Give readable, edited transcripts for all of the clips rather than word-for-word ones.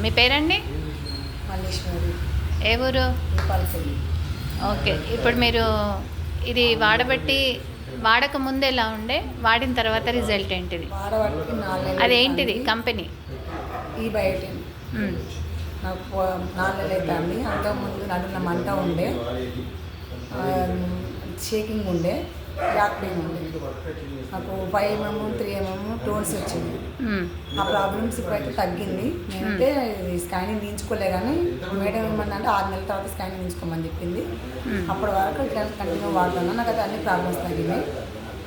మీ పేరండి? మల్లేశ్వరి. ఏ ఊరు? దీపాలపల్లి. ఓకే. ఇప్పుడు మీరు ఇది వాడక ముందు ఎలా ఉండే, వాడిన తర్వాత రిజల్ట్ ఏంటిది? వాడబట్టి 4 నెలలు. అదేంటిది కంపెనీ? ఈ బయోటిన్. నాకు 4 నెలలు అవుతుంది. అంతకుముందు నడున్న మంట ఉండే, షేకింగ్ ఉండే, బ్యాక్ పెయిన్ ఉండే. నాకు 5 mm 3 mm టోన్స్ వచ్చింది. ఆ ప్రాబ్లమ్స్ ఇప్పుడైతే తగ్గింది. నేనైతే స్కానింగ్ తీయించుకోలే, కానీ మేడం ఏమన్నా 6 నెలల తర్వాత స్కానింగ్ తీయించుకోమని చెప్పింది. అప్పటి వరకు ఇట్లా కంటిన్యూ వాడుతున్నా. నాకు అయితే అన్ని ప్రాబ్లమ్స్ తగ్గినాయి.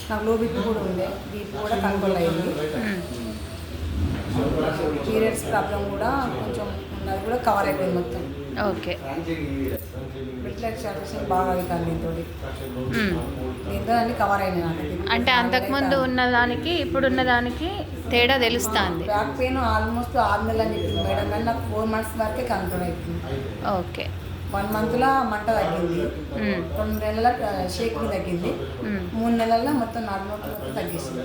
నాకు లో బీపీ కూడా ఉండే, బీపీ కూడా కంట్రోల్ అయింది. పీరియడ్స్ ప్రాబ్లం కూడా కొంచెం ఉన్నది, కూడా కవర్ అయిపోయింది మొత్తం. ఓకే. రిలాక్సేషన్ బాగా అవుతుంది దీంతో అన్ని కవర్ అయినాయి నాకు. అంటే అంతకుముందు ఉన్నదానికి ఇప్పుడున్న దానికి తేడా తెలుస్తుంది. బ్యాక్ పెయిన్ ఆల్మోస్ట్ 6 నెలలు అని చెప్పింది మేడం, కానీ నాకు 4 months వరకే కంట్రోల్ అయిపోయింది. ఓకే. 1 monthలో మంట తగ్గింది, 2 నెలల షేకింగ్ తగ్గింది, 3 నెలల్లో మొత్తం నార్మల్ తగ్గేసింది.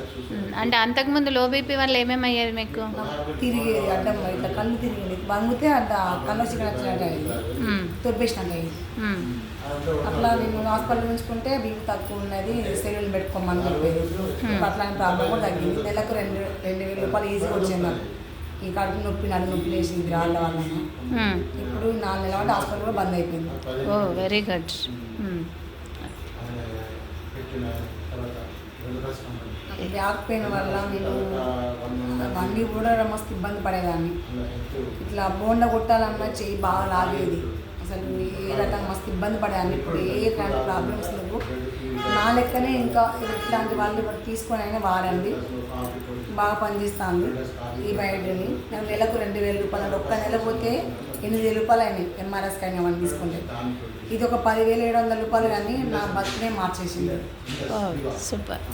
అంటే అంతకుముందు లో బీపీ వల్ల ఏమేమి అయ్యేది మీకు? తిరిగేది అడ్డం, ఇట్లా కళ్ళు తిరిగింది, బంగితే అంటే కళ్ళు చికెన్ వచ్చినట్టు అయింది, తొబ్బేసినట్టు అయింది. అట్లా నేను హాస్పిటల్ ఉంచుకుంటే బీపీ తక్కువ ఉన్నది, సెల్యూల్ పెట్టుకోమని చెప్పేది. అట్లాంటి ప్రాబ్లం కూడా తగ్గింది. నెలకు 2,000 రూపాయలు ఈజీగా వచ్చింది నాకు. ఈ కడుపు నొప్పి, నడు నొప్పి లేసి రాళ్ళ వల్ల ఇప్పుడు 4 నెలల అంటే హాస్పిటల్ కూడా బంద్ అయిపోయింది. ఓ వెరీ గుడ్. బ్యాక్ పెయిన్ వల్ల నేను అన్నీ కూడా మస్తు ఇబ్బంది పడేదాన్ని. ఇట్లా బోండా కొట్టాలన్నా చెయ్యి బాగా లాగేది, అసలు ఏ రకంగా మస్తు ఇబ్బంది పడేదాన్ని. ఇప్పుడు ఏ ఇట్లాంటి ప్రాబ్లమ్స్ లేవు. నా లెక్కనే ఇంకా ఇట్లాంటి వాళ్ళు ఇప్పుడు తీసుకొని అయినా వాడండి, బాగా పనిచేస్తుంది ఈ బయోటిన్. నాకు నెలకు 2,000 రూపాయలు, ఒక్క నెల పోతే 8,000 రూపాయలు అయినాయి ఎంఆర్ఎస్ కానీ అవన్నీ తీసుకుంటే. ఇది ఒక 10,700 రూపాయలు, కానీ నా బతుకునే మార్చేసింది. సూపర్.